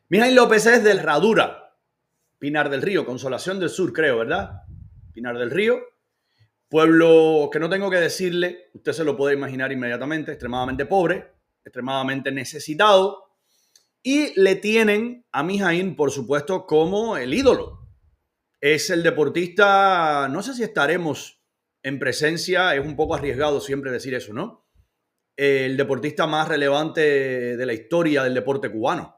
Mijaín López es del Herradura, Pinar del Río, Consolación del Sur, creo, ¿verdad? Pinar del Río, pueblo que no tengo que decirle, usted se lo puede imaginar inmediatamente, extremadamente pobre, extremadamente necesitado, y le tienen a Mijaín, por supuesto, como el ídolo. Es el deportista, no sé si estaremos en presencia, es un poco arriesgado siempre decir eso, ¿no? El deportista más relevante de la historia del deporte cubano,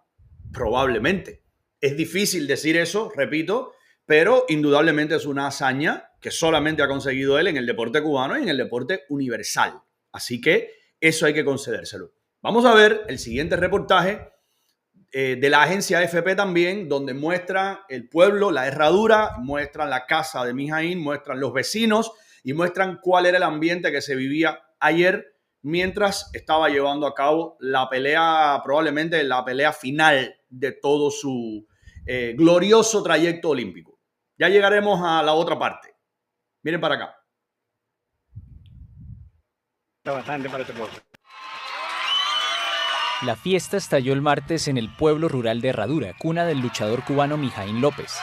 probablemente. Es difícil decir eso, repito, pero indudablemente es una hazaña que solamente ha conseguido él en el deporte cubano y en el deporte universal. Así que eso hay que concedérselo. Vamos a ver el siguiente reportaje de la agencia AFP también, donde muestran el pueblo, la herradura, muestran la casa de Mijaín, muestran los vecinos y muestran cuál era el ambiente que se vivía ayer mientras estaba llevando a cabo la pelea, probablemente la pelea final de todo su glorioso trayecto olímpico. Ya llegaremos a la otra parte. Miren para acá. Bastante para este pueblo. La fiesta estalló el martes en el pueblo rural de Herradura, cuna del luchador cubano Mijaín López.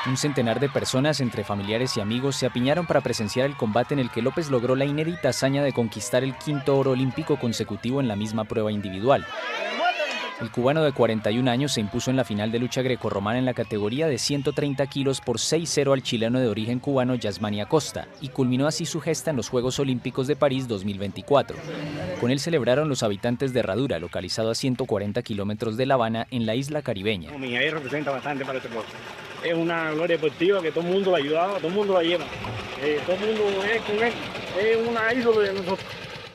Un centenar de personas, entre familiares y amigos, se apiñaron para presenciar el combate en el que López logró la inédita hazaña de conquistar el quinto oro olímpico consecutivo en la misma prueba individual. El cubano de 41 años se impuso en la final de lucha grecorromana en la categoría de 130 kilos por 6-0 al chileno de origen cubano Yasmani Acosta y culminó así su gesta en los Juegos Olímpicos de París 2024. Con él celebraron los habitantes de Herradura, localizado a 140 kilómetros de La Habana, en la isla caribeña. Mijaín representa bastante para este pueblo. Es una gloria deportiva que todo el mundo la ayudaba, todo el mundo la lleva. Todo el mundo es con él, es una ídolo de nosotros.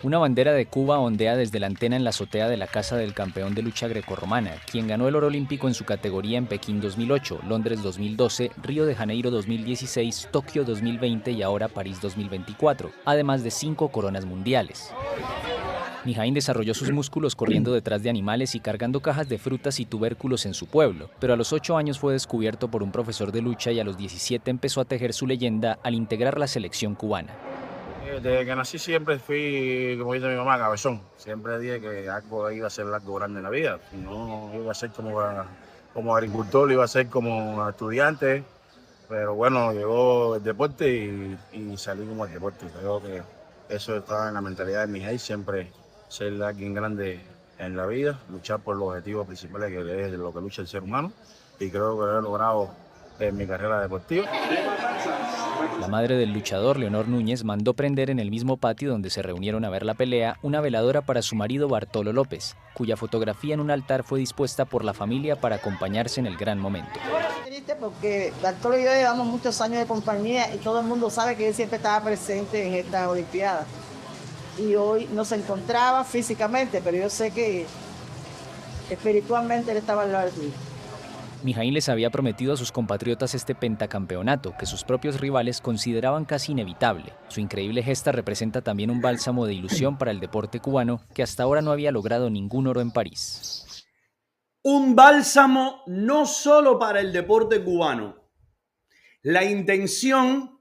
Una bandera de Cuba ondea desde la antena en la azotea de la casa del campeón de lucha grecorromana, quien ganó el oro olímpico en su categoría en Pekín 2008, Londres 2012, Río de Janeiro 2016, Tokio 2020 y ahora París 2024, además de 5 coronas mundiales. Mijaín desarrolló sus músculos corriendo detrás de animales y cargando cajas de frutas y tubérculos en su pueblo, pero a los 8 años fue descubierto por un profesor de lucha y a los 17 empezó a tejer su leyenda al integrar la selección cubana. Desde que nací siempre fui, como dice mi mamá, cabezón. Siempre dije que algo iba a ser algo grande en la vida. No iba a ser como agricultor, iba a ser como estudiante. Pero bueno, llegó el deporte y salí como el deporte. Creo que eso estaba en la mentalidad de mi hija, siempre ser alguien grande en la vida, luchar por los objetivos principales que es lo que lucha el ser humano. Y creo que lo he logrado en mi carrera deportiva. La madre del luchador, Leonor Núñez, mandó prender en el mismo patio donde se reunieron a ver la pelea una veladora para su marido Bartolo López, cuya fotografía en un altar fue dispuesta por la familia para acompañarse en el gran momento. Triste porque Bartolo y yo llevamos muchos años de compañía y todo el mundo sabe que él siempre estaba presente en esta Olimpiada. Y hoy no se encontraba físicamente, pero yo sé que espiritualmente él estaba al lado de ti. Mijaín les había prometido a sus compatriotas este pentacampeonato, que sus propios rivales consideraban casi inevitable. Su increíble gesta representa también un bálsamo de ilusión para el deporte cubano, que hasta ahora no había logrado ningún oro en París. Un bálsamo no solo para el deporte cubano. La intención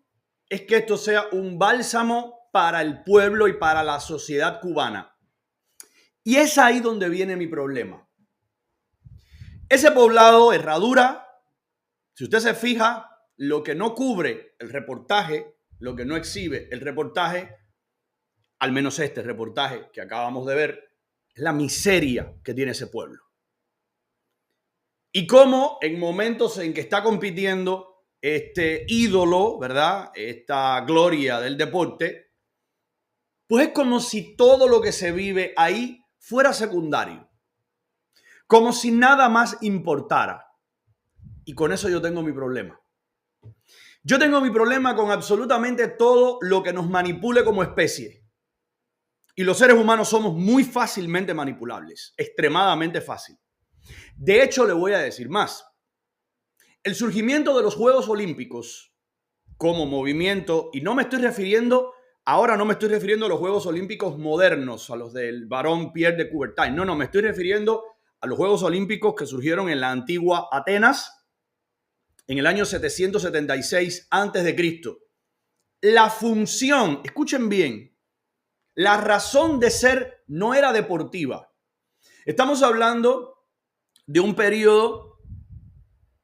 es que esto sea un bálsamo para el pueblo y para la sociedad cubana. Y es ahí donde viene mi problema. Ese poblado, Herradura, si usted se fija, lo que no cubre el reportaje, lo que no exhibe el reportaje, al menos este reportaje que acabamos de ver, es la miseria que tiene ese pueblo. Y cómo en momentos en que está compitiendo este ídolo, ¿verdad? Esta gloria del deporte, pues es como si todo lo que se vive ahí fuera secundario. Como si nada más importara. Y con eso yo tengo mi problema. Yo tengo mi problema con absolutamente todo lo que nos manipule como especie. Y los seres humanos somos muy fácilmente manipulables, extremadamente fácil. De hecho, le voy a decir más. El surgimiento de los Juegos Olímpicos como movimiento, y no me estoy refiriendo, ahora no me estoy refiriendo a los Juegos Olímpicos modernos, a los del varón Pierre de Coubertin, no, me estoy refiriendo a los Juegos Olímpicos que surgieron en la antigua Atenas en el año 776 a.C. La función, escuchen bien, la razón de ser no era deportiva. Estamos hablando de un periodo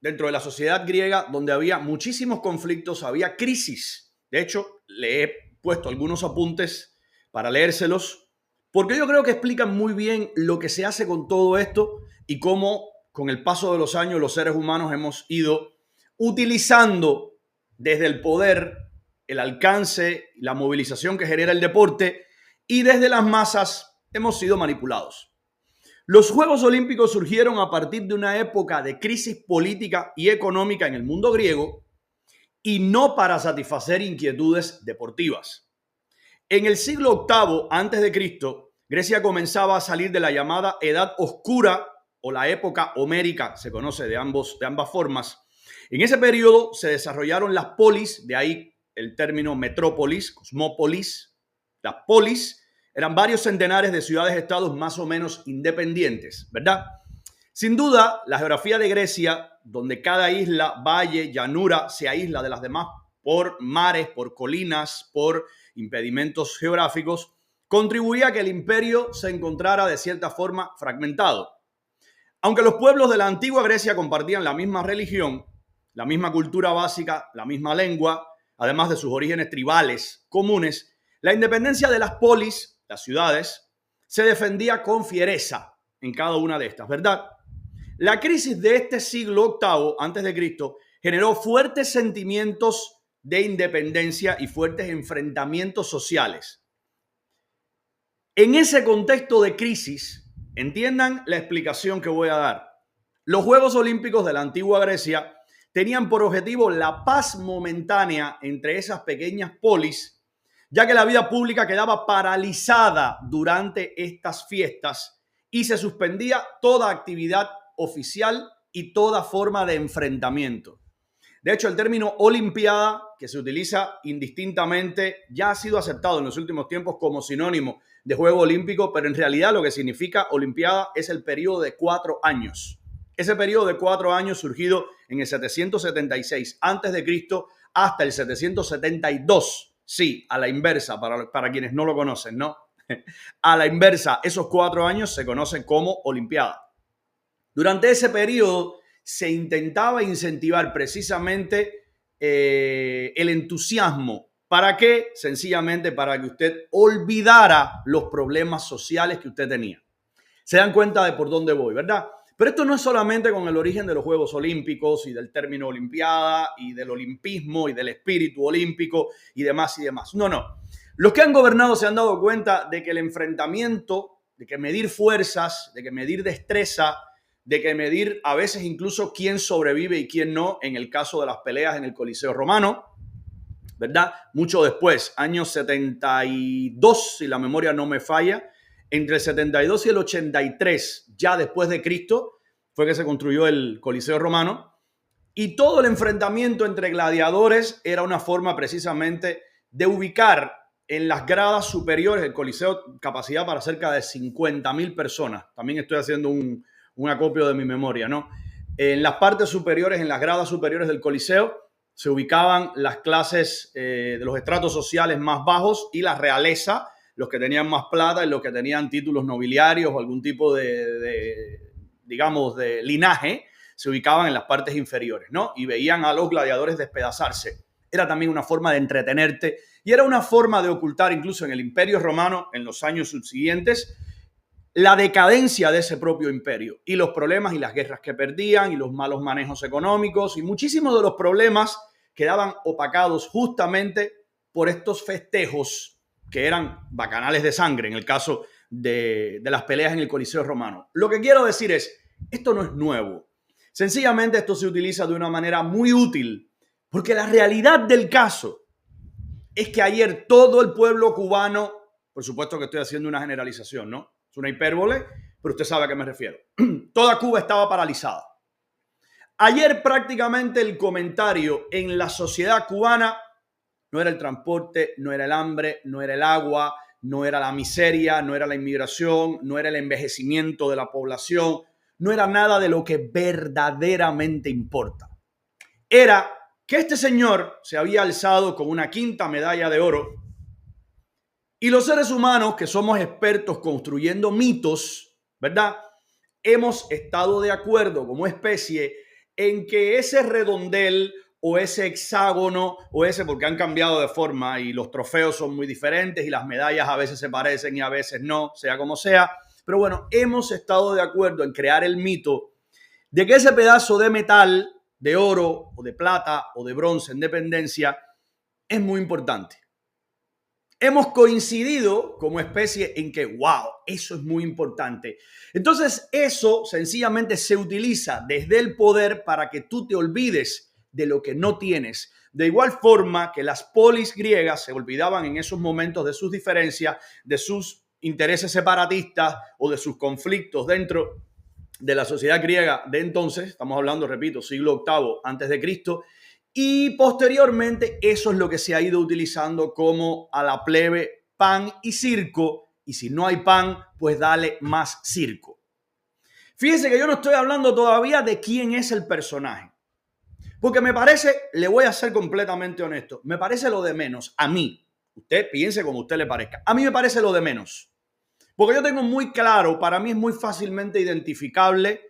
dentro de la sociedad griega donde había muchísimos conflictos, había crisis. De hecho, le he puesto algunos apuntes para leérselos, porque yo creo que explican muy bien lo que se hace con todo esto y cómo con el paso de los años los seres humanos hemos ido utilizando desde el poder, el alcance, la movilización que genera el deporte y desde las masas hemos sido manipulados. Los Juegos Olímpicos surgieron a partir de una época de crisis política y económica en el mundo griego y no para satisfacer inquietudes deportivas. En el siglo VIII a.C., Grecia comenzaba a salir de la llamada Edad Oscura o la época homérica, se conoce de ambas formas. En ese periodo se desarrollaron las polis, de ahí el término metrópolis, cosmópolis. Las polis eran varios centenares de ciudades-estados más o menos independientes, ¿verdad? Sin duda, la geografía de Grecia, donde cada isla, valle, llanura se aísla de las demás por mares, por colinas, por impedimentos geográficos, contribuía a que el imperio se encontrara de cierta forma fragmentado. Aunque los pueblos de la antigua Grecia compartían la misma religión, la misma cultura básica, la misma lengua, además de sus orígenes tribales comunes, la independencia de las polis, las ciudades, se defendía con fiereza en cada una de estas, ¿verdad? La crisis de este siglo VIII a.C. generó fuertes sentimientos de independencia y fuertes enfrentamientos sociales. En ese contexto de crisis, entiendan la explicación que voy a dar. Los Juegos Olímpicos de la antigua Grecia tenían por objetivo la paz momentánea entre esas pequeñas polis, ya que la vida pública quedaba paralizada durante estas fiestas y se suspendía toda actividad oficial y toda forma de enfrentamiento. De hecho, el término Olimpiada, que se utiliza indistintamente, ya ha sido aceptado en los últimos tiempos como sinónimo de Juego Olímpico, pero en realidad lo que significa Olimpiada es el periodo de 4 años. Ese periodo de 4 años surgido en el 776 a.C. hasta el 772. Sí, a la inversa, para quienes no lo conocen, ¿no? A la inversa, esos 4 años se conocen como Olimpiada. Durante ese periodo se intentaba incentivar precisamente el entusiasmo. ¿Para qué? Sencillamente para que usted olvidara los problemas sociales que usted tenía. Se dan cuenta de por dónde voy, ¿verdad? Pero esto no es solamente con el origen de los Juegos Olímpicos y del término Olimpiada y del olimpismo y del espíritu olímpico y demás y demás. No, no. Los que han gobernado se han dado cuenta de que el enfrentamiento, de que medir fuerzas, de que medir destreza, de que medir a veces incluso quién sobrevive y quién no, en el caso de las peleas en el Coliseo Romano, ¿verdad? Mucho después, años 72, si la memoria no me falla, entre el 72 y el 83, ya después de Cristo, fue que se construyó el Coliseo Romano. Y todo el enfrentamiento entre gladiadores era una forma precisamente de ubicar en las gradas superiores del Coliseo capacidad para cerca de 50.000 personas. También estoy haciendo un acopio de mi memoria, ¿no? En las partes superiores, en las gradas superiores del Coliseo, se ubicaban las clases de los estratos sociales más bajos y la realeza, los que tenían más plata y los que tenían títulos nobiliarios o algún tipo digamos, de linaje, se ubicaban en las partes inferiores, ¿no? Y veían a los gladiadores despedazarse. Era también una forma de entretenerte y era una forma de ocultar incluso en el Imperio Romano, en los años subsiguientes, la decadencia de ese propio imperio y los problemas y las guerras que perdían y los malos manejos económicos y muchísimos de los problemas quedaban opacados justamente por estos festejos que eran bacanales de sangre en el caso de las peleas en el Coliseo Romano. Lo que quiero decir es, esto no es nuevo. Sencillamente esto se utiliza de una manera muy útil porque la realidad del caso es que ayer todo el pueblo cubano, por supuesto que estoy haciendo una generalización, ¿no? Es una hipérbole, pero usted sabe a qué me refiero. Toda Cuba estaba paralizada. Ayer prácticamente el comentario en la sociedad cubana no era el transporte, no era el hambre, no era el agua, no era la miseria, no era la inmigración, no era el envejecimiento de la población, no era nada de lo que verdaderamente importa. Era que este señor se había alzado con una 5ª medalla de oro y los seres humanos que somos expertos construyendo mitos, ¿verdad? hemos estado de acuerdo como especie en que ese redondel o ese hexágono o ese, porque han cambiado de forma y los trofeos son muy diferentes y las medallas a veces se parecen y a veces no, sea como sea. Pero bueno, hemos estado de acuerdo en crear el mito de que ese pedazo de metal, de oro o de plata o de bronce en dependencia, es muy importante. Hemos coincidido como especie en que, wow, eso es muy importante. Entonces, eso sencillamente se utiliza desde el poder para que tú te olvides de lo que no tienes. De igual forma que las polis griegas se olvidaban en esos momentos de sus diferencias, de sus intereses separatistas o de sus conflictos dentro de la sociedad griega de entonces, estamos hablando, repito, siglo VIII antes de Cristo, y posteriormente eso es lo que se ha ido utilizando como a la plebe pan y circo, y si no hay pan, pues dale más circo. Fíjense que yo no estoy hablando todavía de quién es el personaje, porque me parece, le voy a ser completamente honesto, me parece lo de menos a mí. Usted piense como a usted le parezca. A mí me parece lo de menos. Porque yo tengo muy claro, para mí es muy fácilmente identificable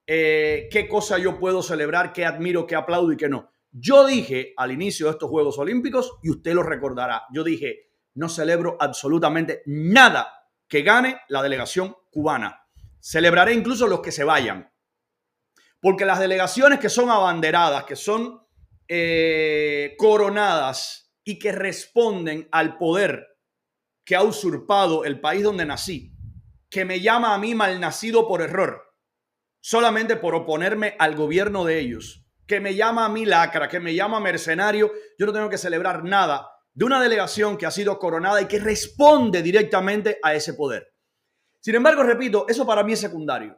qué cosa yo puedo celebrar, qué admiro, qué aplaudo y qué no. Yo dije al inicio de estos Juegos Olímpicos, y usted lo recordará, yo dije, no celebro absolutamente nada que gane la delegación cubana. Celebraré incluso los que se vayan. Porque las delegaciones que son abanderadas, que son coronadas y que responden al poder que ha usurpado el país donde nací, que me llama a mí malnacido por error, solamente por oponerme al gobierno de ellos, que me llama a mí lacra, que me llama mercenario, yo no tengo que celebrar nada de una delegación que ha sido coronada y que responde directamente a ese poder. Sin embargo, repito, eso para mí es secundario.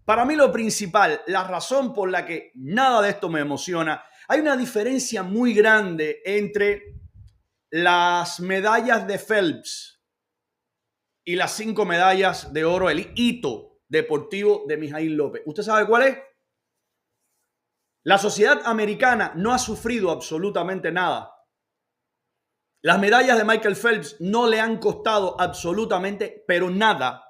Para mí lo principal, la razón por la que nada de esto me emociona, hay una diferencia muy grande entre las medallas de Phelps y las 5 medallas de oro, el hito deportivo de Mijaíl López. ¿Usted sabe cuál es? La sociedad americana no ha sufrido absolutamente nada. Las medallas de Michael Phelps no le han costado absolutamente, pero nada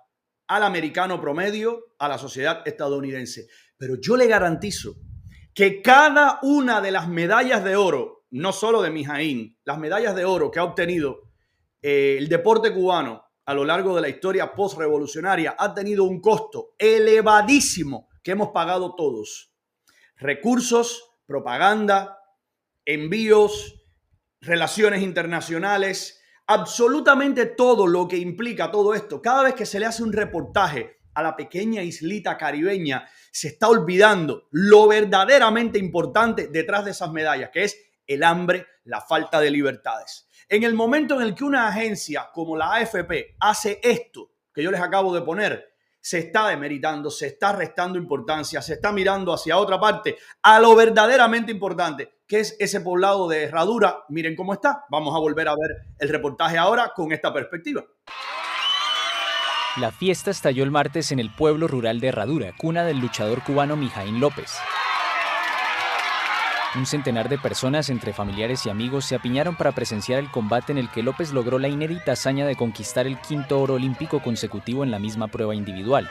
al americano promedio, a la sociedad estadounidense. Pero yo le garantizo que cada una de las medallas de oro, no solo de Mijaíl, las medallas de oro que ha obtenido el deporte cubano a lo largo de la historia postrevolucionaria ha tenido un costo elevadísimo que hemos pagado todos. Recursos, propaganda, envíos, relaciones internacionales, absolutamente todo lo que implica todo esto. Cada vez que se le hace un reportaje a la pequeña islita caribeña, se está olvidando lo verdaderamente importante detrás de esas medallas, que es el hambre, la falta de libertades. En el momento en el que una agencia como la AFP hace esto que yo les acabo de poner, se está demeritando, se está restando importancia, se está mirando hacia otra parte, a lo verdaderamente importante, que es ese poblado de Herradura. Miren cómo está. Vamos a volver a ver el reportaje ahora con esta perspectiva. La fiesta estalló el martes en el pueblo rural de Herradura, cuna del luchador cubano Mijaíl López. Un centenar de personas, entre familiares y amigos, se apiñaron para presenciar el combate en el que López logró la inédita hazaña de conquistar el 5º oro olímpico consecutivo en la misma prueba individual.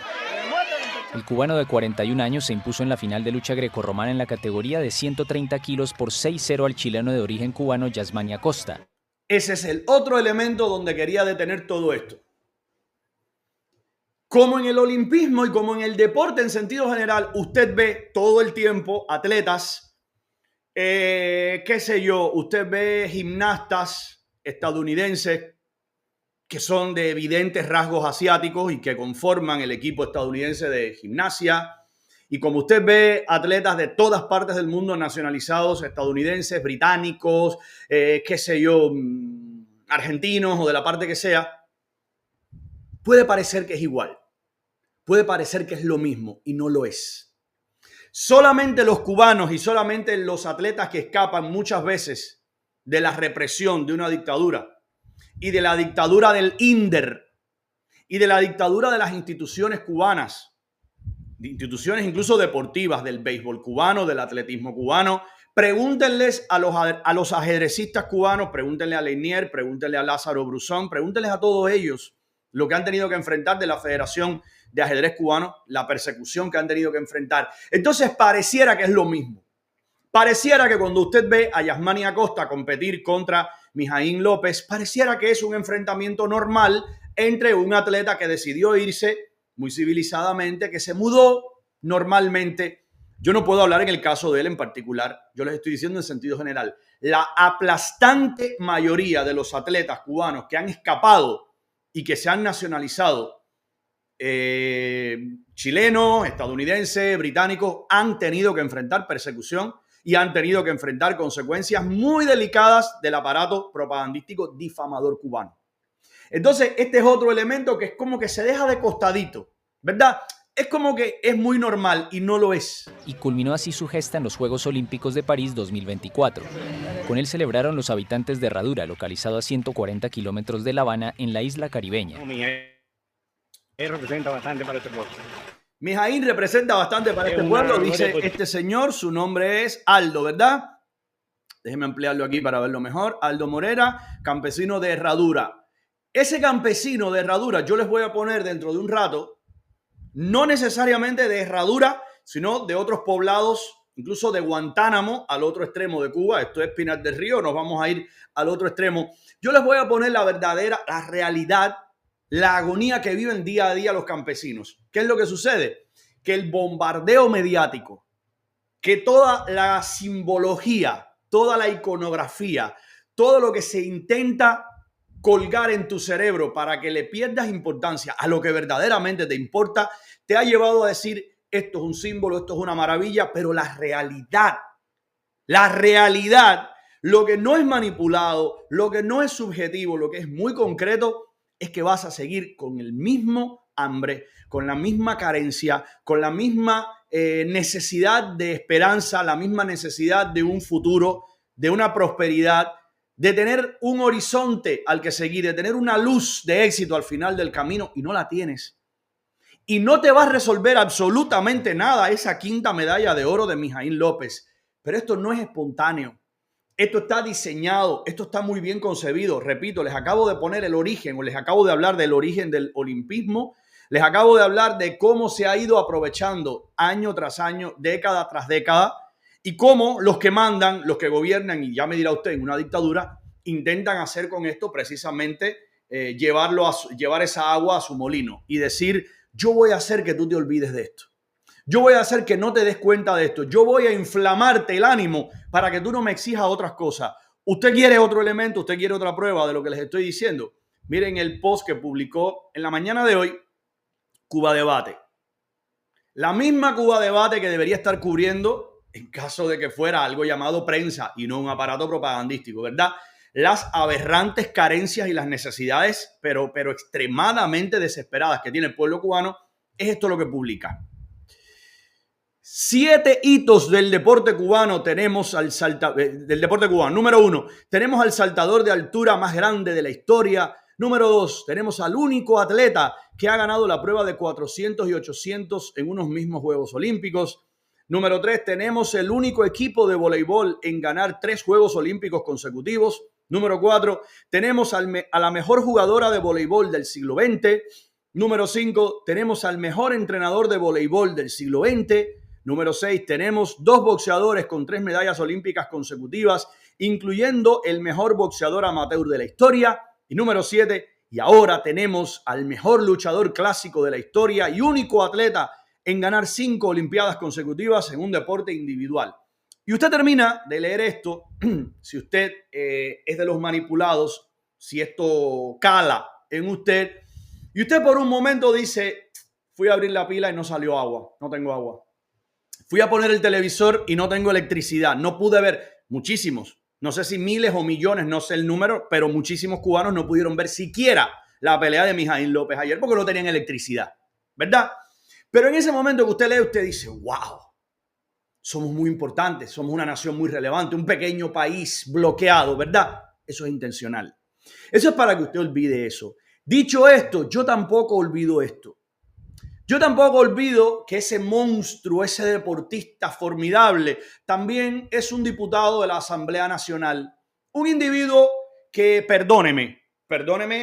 El cubano de 41 años se impuso en la final de lucha grecorromana en la categoría de 130 kilos por 6-0 al chileno de origen cubano Yasmani Acosta. Ese es el otro elemento donde quería detener todo esto. Como en el olimpismo y como en el deporte en sentido general, usted ve todo el tiempo atletas, qué sé yo, usted ve gimnastas estadounidenses que son de evidentes rasgos asiáticos y que conforman el equipo estadounidense de gimnasia. Y como usted ve atletas de todas partes del mundo nacionalizados, estadounidenses, británicos, qué sé yo, argentinos o de la parte que sea, puede parecer que es igual. Puede parecer que es lo mismo y no lo es. Solamente los cubanos y solamente los atletas que escapan muchas veces de la represión de una dictadura y de la dictadura del INDER y de la dictadura de las instituciones cubanas, de instituciones incluso deportivas, del béisbol cubano, del atletismo cubano. Pregúntenles a los ajedrecistas cubanos, pregúntenle a Lenier, pregúntenle a Lázaro Bruzón, pregúntenles a todos ellos lo que han tenido que enfrentar de la Federación de Ajedrez Cubano, la persecución que han tenido que enfrentar. Entonces pareciera que es lo mismo. Pareciera que cuando usted ve a Yasmani Acosta competir contra Mijaín López, pareciera que es un enfrentamiento normal entre un atleta que decidió irse muy civilizadamente, que se mudó normalmente. Yo no puedo hablar en el caso de él en particular, yo les estoy diciendo en sentido general. La aplastante mayoría de los atletas cubanos que han escapado y que se han nacionalizado, chilenos, estadounidenses, británicos, han tenido que enfrentar persecución y han tenido que enfrentar consecuencias muy delicadas del aparato propagandístico difamador cubano. Entonces, este es otro elemento que es como que se deja de costadito, ¿verdad? Es como que es muy normal y no lo es. Y culminó así su gesta en los Juegos Olímpicos de París 2024. Con él celebraron los habitantes de Herradura, localizado a 140 kilómetros de La Habana, en la isla caribeña. Él representa bastante para este pueblo. Mijaín representa bastante para este pueblo, dice este señor, su nombre es Aldo, ¿verdad? Déjeme ampliarlo aquí para verlo mejor. Aldo Morera, campesino de Herradura. Ese campesino de Herradura, yo les voy a poner dentro de un rato, no necesariamente de Herradura, sino de otros poblados, incluso de Guantánamo, al otro extremo de Cuba. Esto es Pinar del Río, nos vamos a ir al otro extremo. Yo les voy a poner la verdadera, la realidad, la agonía que viven día a día los campesinos. ¿Qué es lo que sucede? Que el bombardeo mediático, que toda la simbología, toda la iconografía, todo lo que se intenta colgar en tu cerebro para que le pierdas importancia a lo que verdaderamente te importa, te ha llevado a decir esto es un símbolo, esto es una maravilla, pero la realidad, lo que no es manipulado, lo que no es subjetivo, lo que es muy concreto, es que vas a seguir con el mismo hambre, con la misma carencia, con la misma necesidad de esperanza, la misma necesidad de un futuro, de una prosperidad, de tener un horizonte al que seguir, de tener una luz de éxito al final del camino y no la tienes. Y no te va a resolver absolutamente nada esa quinta medalla de oro de Mijaín López. Pero esto no es espontáneo. Esto está diseñado, esto está muy bien concebido. Repito, les acabo de poner el origen, o les acabo de hablar del origen del olimpismo. Les acabo de hablar de cómo se ha ido aprovechando año tras año, década tras década, y cómo los que mandan, los que gobiernan, y ya me dirá usted, en una dictadura, intentan hacer con esto precisamente llevar esa agua a su molino y decir, yo voy a hacer que tú te olvides de esto. Yo voy a hacer que no te des cuenta de esto. Yo voy a inflamarte el ánimo para que tú no me exijas otras cosas. Usted quiere otro elemento, usted quiere otra prueba de lo que les estoy diciendo. Miren el post que publicó en la mañana de hoy Cuba Debate. La misma Cuba Debate que debería estar cubriendo, en caso de que fuera algo llamado prensa y no un aparato propagandístico, ¿verdad? Las aberrantes carencias y las necesidades, pero extremadamente desesperadas que tiene el pueblo cubano, es esto lo que publica. 7 hitos del deporte cubano tenemos del deporte cubano. Número 1, tenemos al saltador de altura más grande de la historia. Número 2, tenemos al único atleta que ha ganado la prueba de 400 y 800 en unos mismos Juegos Olímpicos. Número 3, tenemos el único equipo de voleibol en ganar 3 Juegos Olímpicos consecutivos. Número 4, tenemos a la mejor jugadora de voleibol del siglo XX. Número 5, tenemos al mejor entrenador de voleibol del siglo XX. Número 6, tenemos 2 boxeadores con 3 medallas olímpicas consecutivas, incluyendo el mejor boxeador amateur de la historia. Y número 7, y ahora tenemos al mejor luchador clásico de la historia y único atleta en ganar 5 olimpiadas consecutivas en un deporte individual. Y usted termina de leer esto, si usted es de los manipulados, si esto cala en usted, y usted por un momento dice, fui a abrir la pila y no salió agua, no tengo agua. Fui a poner el televisor y no tengo electricidad, no pude ver, muchísimos, no sé si miles o millones, no sé el número, pero muchísimos cubanos no pudieron ver siquiera la pelea de Mijaín López ayer porque no tenían electricidad, ¿verdad? Pero en ese momento que usted lee, usted dice, wow, somos muy importantes, somos una nación muy relevante, un pequeño país bloqueado, ¿verdad? Eso es intencional. Eso es para que usted olvide eso. Dicho esto, yo tampoco olvido esto. Yo tampoco olvido que ese monstruo, ese deportista formidable, también es un diputado de la Asamblea Nacional. Un individuo que, perdóneme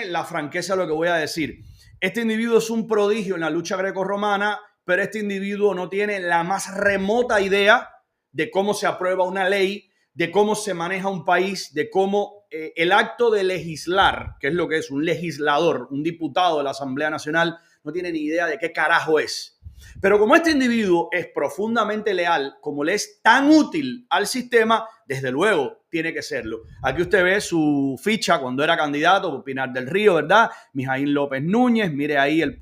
la franqueza de lo que voy a decir, Este individuo es un prodigio en la lucha grecorromana, pero este individuo no tiene la más remota idea de cómo se aprueba una ley, de cómo se maneja un país, de cómo el acto de legislar, que es lo que es un legislador, un diputado de la Asamblea Nacional, no tiene ni idea de qué carajo es. Pero como este individuo es profundamente leal, como le es tan útil al sistema, desde luego tiene que serlo. Aquí usted ve su ficha cuando era candidato por Pinar del Río, ¿verdad? Mijaín López Núñez, mire ahí el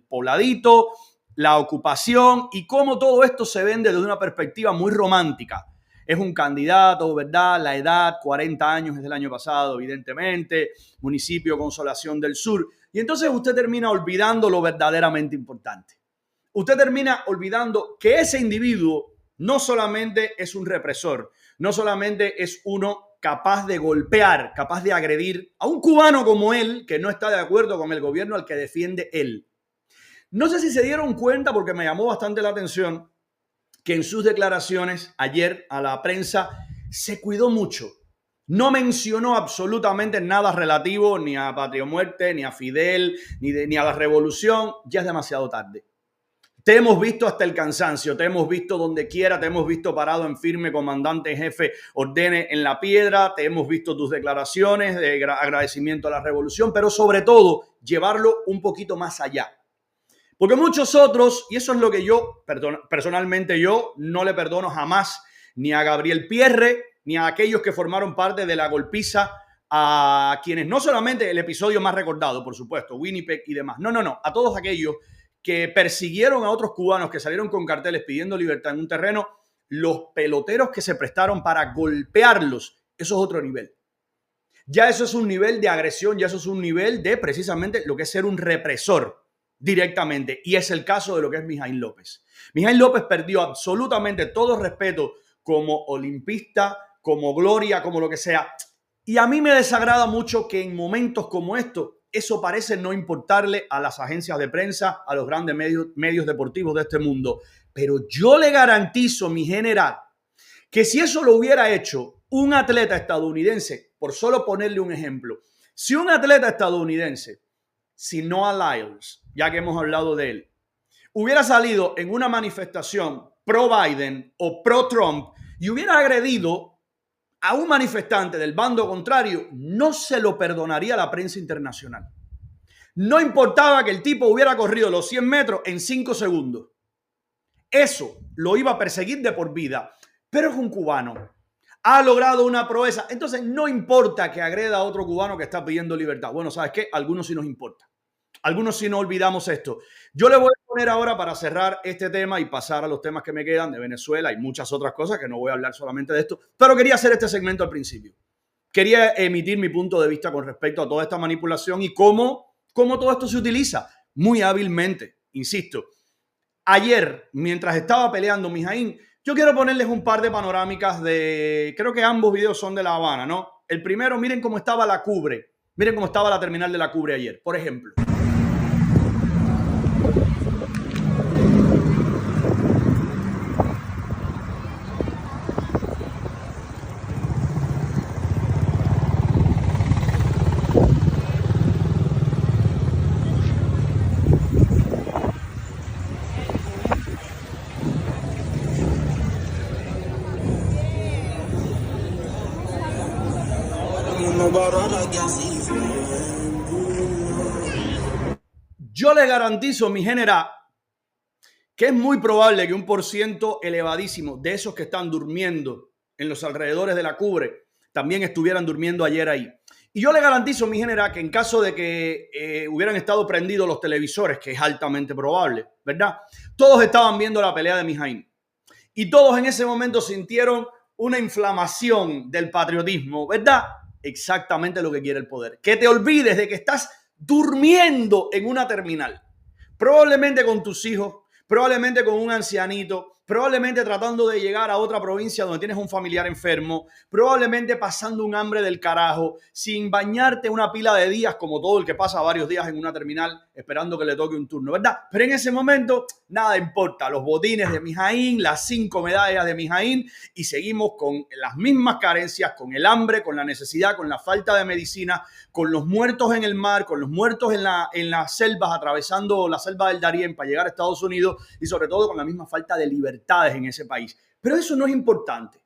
pobladito, la ocupación y cómo todo esto se vende desde una perspectiva muy romántica. Es un candidato, ¿verdad? La edad, 40 años es del año pasado, evidentemente. Municipio Consolación del Sur. Y entonces usted termina olvidando lo verdaderamente importante. Usted termina olvidando que ese individuo no solamente es un represor, no solamente es uno capaz de golpear, capaz de agredir a un cubano como él, que no está de acuerdo con el gobierno al que defiende él. No sé si se dieron cuenta, porque me llamó bastante la atención, que en sus declaraciones ayer a la prensa se cuidó mucho. No mencionó absolutamente nada relativo ni a Patria o Muerte, ni a Fidel, ni a la revolución. Ya es demasiado tarde. Te hemos visto hasta el cansancio, te hemos visto donde quiera, te hemos visto parado en firme, comandante en jefe, ordene en la piedra, te hemos visto tus declaraciones de agradecimiento a la revolución, pero sobre todo llevarlo un poquito más allá. Porque muchos otros, y eso es lo que yo, personalmente yo, no le perdono jamás ni a Gabriel Pierre, ni a aquellos que formaron parte de la golpiza, a quienes no solamente el episodio más recordado, por supuesto, Winnipeg y demás, no, a todos aquellos que persiguieron a otros cubanos que salieron con carteles pidiendo libertad en un terreno, los peloteros que se prestaron para golpearlos, eso es otro nivel. Ya eso es un nivel de agresión, ya eso es un nivel de precisamente lo que es ser un represor directamente. Y es el caso de lo que es Mijaín López. Mijaín López perdió absolutamente todo respeto como olimpista, como gloria, como lo que sea. Y a mí me desagrada mucho que en momentos como estos, eso parece no importarle a las agencias de prensa, a los grandes medios deportivos de este mundo. Pero yo le garantizo, mi general, que si eso lo hubiera hecho un atleta estadounidense, por solo ponerle un ejemplo, si un atleta estadounidense, si Noah Lyles, ya que hemos hablado de él, hubiera salido en una manifestación pro Biden o pro Trump y hubiera agredido a un manifestante del bando contrario, no se lo perdonaría la prensa internacional. No importaba que el tipo hubiera corrido los 100 metros en 5 segundos. Eso lo iba a perseguir de por vida. Pero es un cubano. Ha logrado una proeza. Entonces no importa que agreda a otro cubano que está pidiendo libertad. Bueno, ¿sabes qué? A algunos sí nos importa. Algunos sí no olvidamos esto. Yo le voy a poner ahora para cerrar este tema y pasar a los temas que me quedan de Venezuela y muchas otras cosas que no voy a hablar solamente de esto, pero quería hacer este segmento al principio. Quería emitir mi punto de vista con respecto a toda esta manipulación y cómo todo esto se utiliza muy hábilmente. Insisto, ayer, mientras estaba peleando Mijaín, yo quiero ponerles un par de panorámicas de, creo que ambos videos son de La Habana, ¿no? El primero, miren cómo estaba la Cubre. Miren cómo estaba la terminal de la Cubre ayer, por ejemplo. Yo le garantizo, mi general, que es muy probable que un % elevadísimo de esos que están durmiendo en los alrededores de la Cubre también estuvieran durmiendo ayer ahí. Y yo le garantizo, mi general, que en caso de que hubieran estado prendidos los televisores, que es altamente probable, ¿verdad? Todos estaban viendo la pelea de Mijaín. Y todos en ese momento sintieron una inflamación del patriotismo, ¿verdad? Exactamente lo que quiere el poder. Que te olvides de que estás durmiendo en una terminal. Probablemente con tus hijos, probablemente con un ancianito, probablemente tratando de llegar a otra provincia donde tienes un familiar enfermo, probablemente pasando un hambre del carajo, sin bañarte una pila de días como todo el que pasa varios días en una terminal esperando que le toque un turno, ¿verdad? Pero en ese momento nada importa, los botines de Mijaín, las 5 medallas de Mijaín y seguimos con las mismas carencias, con el hambre, con la necesidad, con la falta de medicina, con los muertos en el mar, con los muertos en las selvas, atravesando la selva del Darién para llegar a Estados Unidos y sobre todo con la misma falta de libertades en ese país. Pero eso no es importante,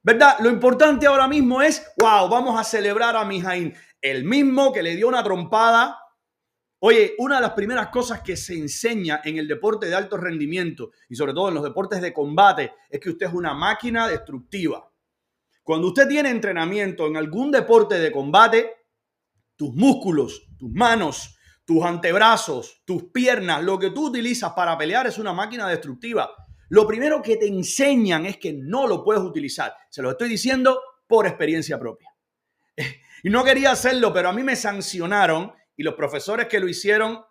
¿verdad? Lo importante ahora mismo es, wow, vamos a celebrar a Mijaín, el mismo que le dio una trompada. Oye, una de las primeras cosas que se enseña en el deporte de alto rendimiento y sobre todo en los deportes de combate es que usted es una máquina destructiva. Cuando usted tiene entrenamiento en algún deporte de combate, tus músculos, tus manos, tus antebrazos, tus piernas, lo que tú utilizas para pelear es una máquina destructiva. Lo primero que te enseñan es que no lo puedes utilizar. Se lo estoy diciendo por experiencia propia. Y no quería hacerlo, pero a mí me sancionaron y los profesores que lo hicieron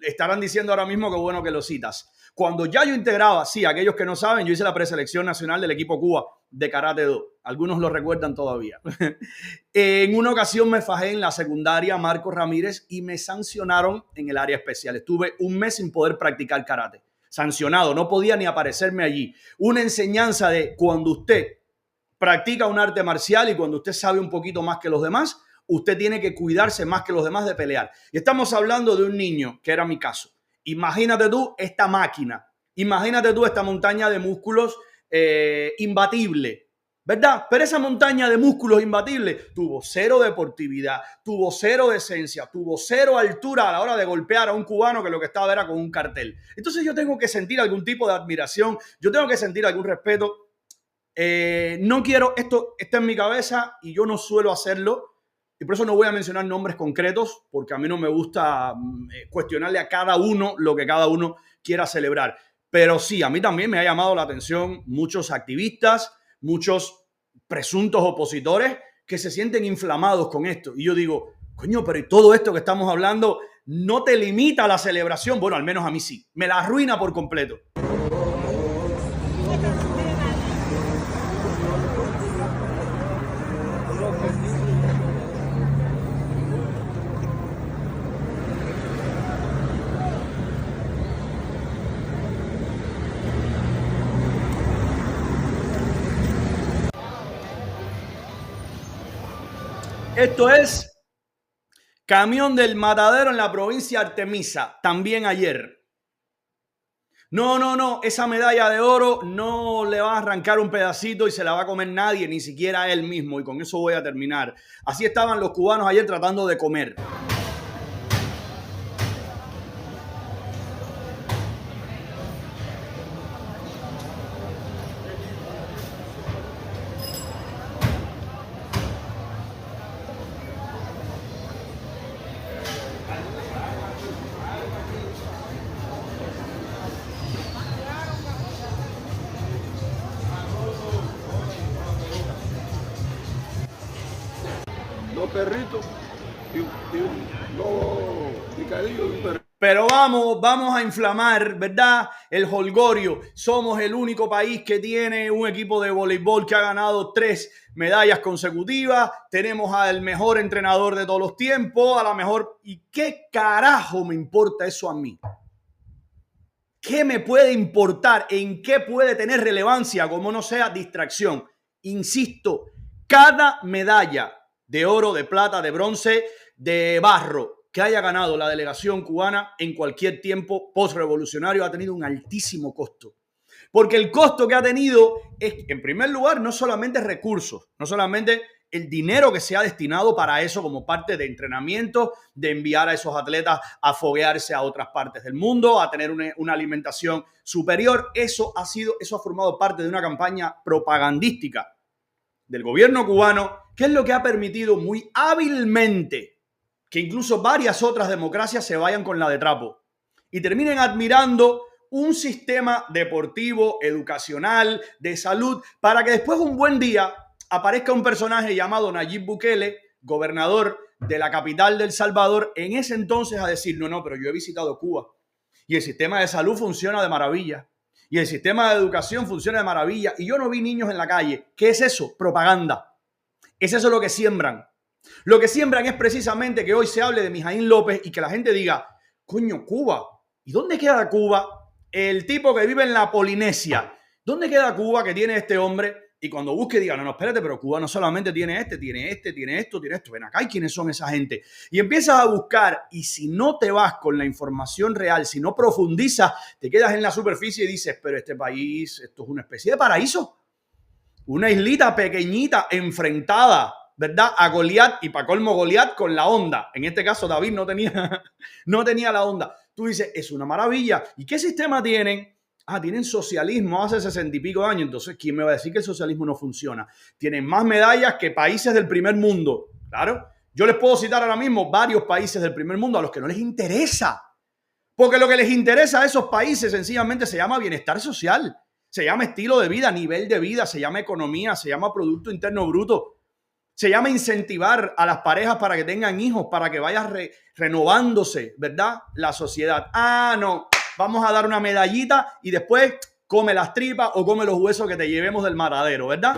estarán diciendo ahora mismo que bueno que lo citas. Cuando ya yo integraba, sí, aquellos que no saben, yo hice la preselección nacional del equipo Cuba de Karate Do. Algunos lo recuerdan todavía. En una ocasión me fajé en la secundaria Marcos Ramírez y me sancionaron en el área especial. Estuve un mes sin poder practicar karate. Sancionado, no podía ni aparecerme allí. Una enseñanza de cuando usted practica un arte marcial y cuando usted sabe un poquito más que los demás, usted tiene que cuidarse más que los demás de pelear. Y estamos hablando de un niño, que era mi caso. Imagínate tú esta máquina, imagínate tú esta montaña de músculos imbatible, ¿verdad? Pero esa montaña de músculos imbatible tuvo cero deportividad, tuvo cero decencia, tuvo cero altura a la hora de golpear a un cubano que lo que estaba era con un cartel. Entonces yo tengo que sentir algún tipo de admiración, yo tengo que sentir algún respeto. No quiero, esto está en mi cabeza y yo no suelo hacerlo. Y por eso no voy a mencionar nombres concretos, porque a mí no me gusta cuestionarle a cada uno lo que cada uno quiera celebrar. Pero sí, a mí también me ha llamado la atención muchos activistas, muchos presuntos opositores que se sienten inflamados con esto. Y yo digo, coño, pero y todo esto que estamos hablando no te limita a la celebración. Bueno, al menos a mí sí. Me la arruina por completo. Esto es camión del matadero en la provincia de Artemisa, también ayer. No, esa medalla de oro no le va a arrancar un pedacito y se la va a comer nadie, ni siquiera él mismo. Y con eso voy a terminar. Así estaban los cubanos ayer tratando de comer. Dos perritos y un lobo picadillo y un perrito. Pero vamos a inflamar, ¿verdad? El jolgorio. Somos el único país que tiene un equipo de voleibol que ha ganado 3 medallas consecutivas. Tenemos al mejor entrenador de todos los tiempos, a la mejor... ¿Y qué carajo me importa eso a mí? ¿Qué me puede importar? ¿En qué puede tener relevancia como no sea distracción? Insisto, cada medalla de oro, de plata, de bronce, de barro que haya ganado la delegación cubana en cualquier tiempo postrevolucionario ha tenido un altísimo costo. Porque el costo que ha tenido es, en primer lugar, no solamente recursos, no solamente el dinero que se ha destinado para eso como parte de entrenamiento, de enviar a esos atletas a foguearse a otras partes del mundo, a tener una alimentación superior. Eso ha formado parte de una campaña propagandística del gobierno cubano, que es lo que ha permitido muy hábilmente que incluso varias otras democracias se vayan con la de trapo y terminen admirando un sistema deportivo, educacional, de salud, para que después un buen día aparezca un personaje llamado Nayib Bukele, gobernador de la capital de El Salvador, en ese entonces a decir, no, pero yo he visitado Cuba y el sistema de salud funciona de maravilla. y el sistema de educación funciona de maravilla y yo no vi niños en la calle. ¿Qué es eso? Propaganda. Es eso lo que siembran. Lo que siembran es precisamente que hoy se hable de Mijaín López y que la gente diga, coño, Cuba. ¿Y dónde queda Cuba? El tipo que vive en la Polinesia. ¿Dónde queda Cuba que tiene este hombre? Y cuando busque diga, no, espérate, pero Cuba no solamente tiene tiene esto, tiene esto. Ven acá, ¿y quiénes son esa gente? Y empiezas a buscar y si no te vas con la información real, si no profundizas, te quedas en la superficie y dices, pero este país, esto es una especie de paraíso. Una islita pequeñita enfrentada, ¿verdad? A Goliat y para colmo Goliat con la onda. En este caso David no tenía la onda. Tú dices, es una maravilla. ¿Y qué sistema tienen? Tienen socialismo hace 60 y pico de años. Entonces, ¿quién me va a decir que el socialismo no funciona? Tienen más medallas que países del primer mundo. Claro, yo les puedo citar ahora mismo varios países del primer mundo a los que no les interesa. Porque lo que les interesa a esos países sencillamente se llama bienestar social. Se llama estilo de vida, nivel de vida, se llama economía, se llama Producto Interno Bruto. Se llama incentivar a las parejas para que tengan hijos, para que vaya renovándose, ¿verdad? La sociedad. No, vamos a dar una medallita y después come las tripas o come los huesos que te llevemos del matadero, ¿verdad?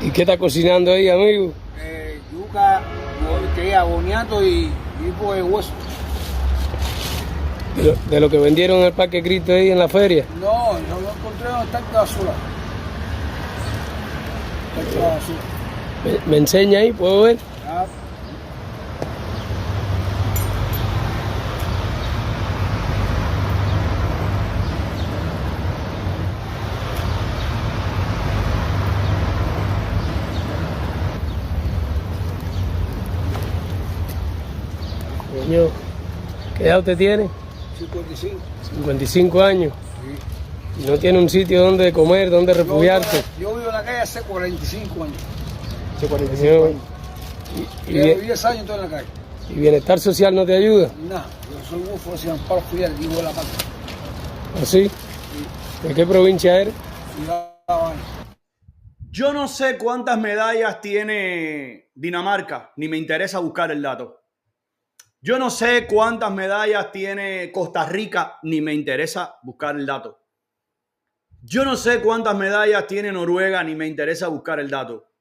¿Y qué está cocinando ahí, amigo? Yuca, boniato y pues hueso. De lo que vendieron en el Parque Cristo ahí en la feria. No, yo lo encontré en el tanque de basura. Tanque de basura. ¿Me enseña ahí? ¿Puedo ver? Ah, Coño, ¿qué edad usted tiene? 55. 55 años. Y no tiene un sitio donde comer, donde refugiarse. Yo vivo en la calle hace 45 años. Hace 45 años. Llevo 10 años estoy en la calle. ¿Y bienestar social no te ayuda? Nada, yo soy bufo, se llama para estudiar, vivo de la parte. ¿Así? ¿De qué provincia eres? Yo no sé cuántas medallas tiene Dinamarca, ni me interesa buscar el dato. Yo no sé cuántas medallas tiene Costa Rica, ni me interesa buscar el dato. Yo no sé cuántas medallas tiene Noruega, ni me interesa buscar el dato.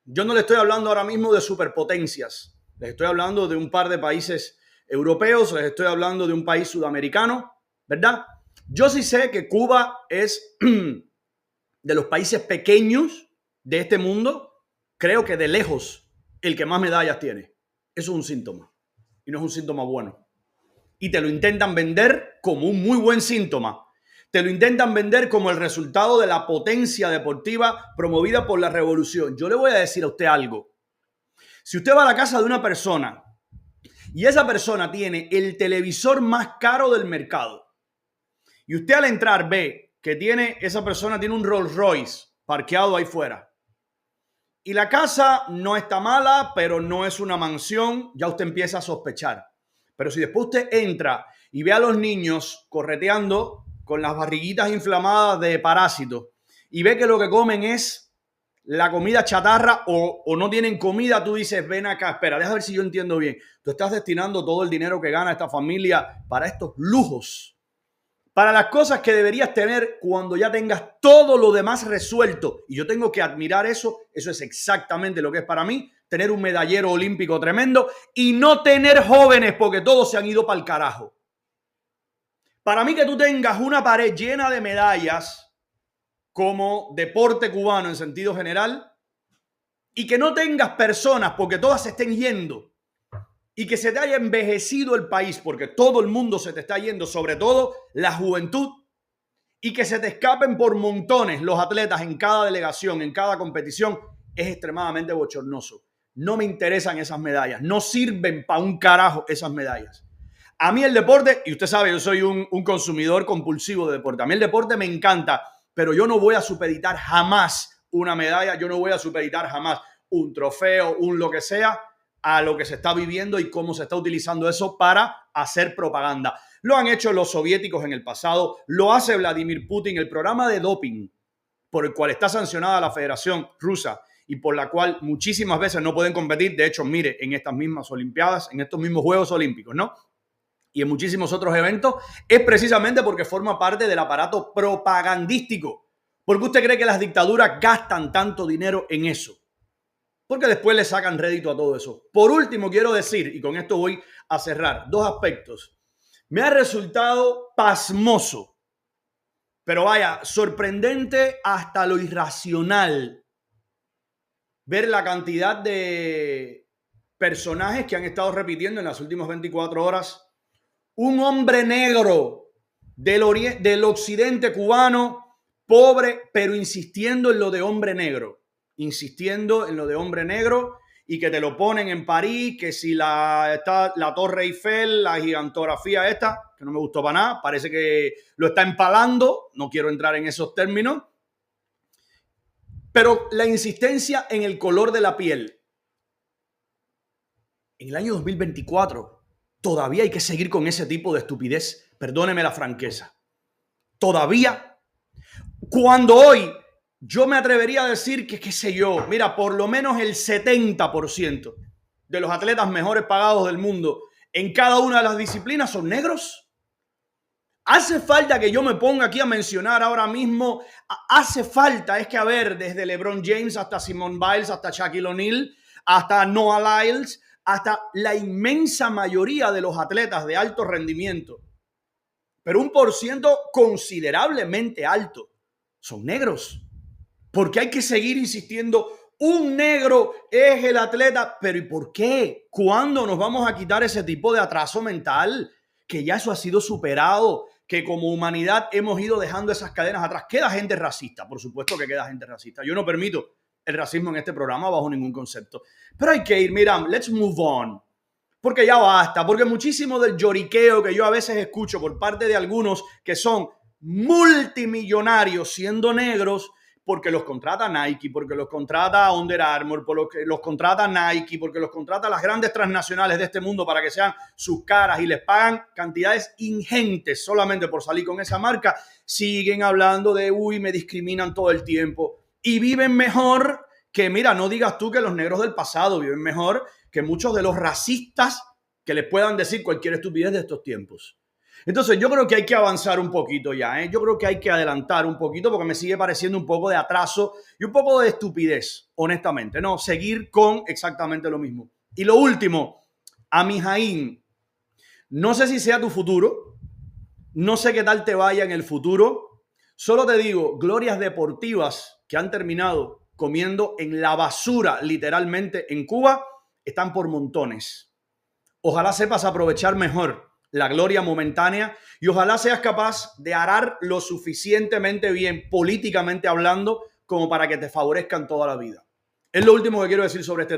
Yo no le estoy hablando ahora mismo de superpotencias. Les estoy hablando de un par de países europeos, les estoy hablando de un país sudamericano, ¿verdad? Yo sí sé que Cuba es de los países pequeños de este mundo, creo que de lejos el que más medallas tiene. Eso es un síntoma. Y no es un síntoma bueno. Y te lo intentan vender como un muy buen síntoma. Te lo intentan vender como el resultado de la potencia deportiva promovida por la revolución. Yo le voy a decir a usted algo. Si usted va a la casa de una persona y esa persona tiene el televisor más caro del mercado y usted al entrar ve que esa persona tiene un Rolls Royce parqueado ahí fuera y la casa no está mala, pero no es una mansión, ya usted empieza a sospechar. Pero si después usted entra y ve a los niños correteando con las barriguitas inflamadas de parásitos y ve que lo que comen es la comida chatarra o no tienen comida, tú dices, ven acá, espera, déjame ver si yo entiendo bien. Tú estás destinando todo el dinero que gana esta familia para estos lujos, para las cosas que deberías tener cuando ya tengas todo lo demás resuelto. Y yo tengo que admirar eso. Eso es exactamente lo que es para mí tener un medallero olímpico tremendo y no tener jóvenes porque todos se han ido para el carajo. Para mí que tú tengas una pared llena de medallas como deporte cubano en sentido general y que no tengas personas porque todas se estén yendo y que se te haya envejecido el país porque todo el mundo se te está yendo, sobre todo la juventud, y que se te escapen por montones los atletas en cada delegación, en cada competición, es extremadamente bochornoso. No me interesan esas medallas. No sirven para un carajo esas medallas. A mí el deporte, y usted sabe, yo soy un consumidor compulsivo de deporte. A mí el deporte me encanta, pero yo no voy a supeditar jamás una medalla. Yo no voy a supeditar jamás un trofeo, un lo que sea, a lo que se está viviendo y cómo se está utilizando eso para hacer propaganda. Lo han hecho los soviéticos en el pasado, lo hace Vladimir Putin. El programa de doping por el cual está sancionada la Federación Rusa y por la cual muchísimas veces no pueden competir. De hecho, mire, en estas mismas Olimpiadas, en estos mismos Juegos Olímpicos, ¿no? Y en muchísimos otros eventos, es precisamente porque forma parte del aparato propagandístico. ¿Por qué usted cree que las dictaduras gastan tanto dinero en eso? Porque después le sacan rédito a todo eso. Por último, quiero decir, y con esto voy a cerrar, dos aspectos. Me ha resultado pasmoso, pero vaya, sorprendente hasta lo irracional, ver la cantidad de personajes que han estado repitiendo en las últimas 24 horas. Un hombre negro del occidente cubano, pobre, pero insistiendo en lo de hombre negro. Insistiendo en lo de hombre negro y que te lo ponen en París, que si la Torre Eiffel, la gigantografía esta, que no me gustó para nada, parece que lo está empalando, no quiero entrar en esos términos, pero la insistencia en el color de la piel. En el año 2024 todavía hay que seguir con ese tipo de estupidez, perdóneme la franqueza. Todavía, cuando hoy yo me atrevería a decir que, qué sé yo, mira, por lo menos el 70% de los atletas mejores pagados del mundo en cada una de las disciplinas son negros. Hace falta que yo me ponga aquí a mencionar ahora mismo, hace falta, es que a ver, desde LeBron James hasta Simone Biles, hasta Shaquille O'Neal, hasta Noah Lyles, hasta la inmensa mayoría de los atletas de alto rendimiento, pero un porciento considerablemente alto, son negros. Porque hay que seguir insistiendo, un negro es el atleta. Pero ¿y por qué? ¿Cuándo nos vamos a quitar ese tipo de atraso mental? Que ya eso ha sido superado, que como humanidad hemos ido dejando esas cadenas atrás. Queda gente racista, por supuesto que queda gente racista. Yo no permito el racismo en este programa bajo ningún concepto. Pero hay que ir, mira, let's move on. Porque ya basta, porque muchísimo del lloriqueo que yo a veces escucho por parte de algunos que son multimillonarios siendo negros, porque los contrata Nike, porque los contrata Under Armour, porque los contrata Nike, porque los contrata las grandes transnacionales de este mundo para que sean sus caras y les pagan cantidades ingentes solamente por salir con esa marca, siguen hablando de, uy, me discriminan todo el tiempo. Y viven mejor que, mira, no digas tú que los negros del pasado viven mejor que muchos de los racistas que les puedan decir cualquier estupidez de estos tiempos. Entonces yo creo que hay que avanzar un poquito ya, Yo creo que hay que adelantar un poquito porque me sigue pareciendo un poco de atraso y un poco de estupidez, honestamente, ¿no? Seguir con exactamente lo mismo. Y lo último, a mi Jaín, no sé si sea tu futuro, no sé qué tal te vaya en el futuro, solo te digo, glorias deportivas que han terminado comiendo en la basura literalmente en Cuba, están por montones. Ojalá sepas aprovechar mejor la gloria momentánea y ojalá seas capaz de arar lo suficientemente bien políticamente hablando como para que te favorezcan toda la vida. Es lo último que quiero decir sobre este tema.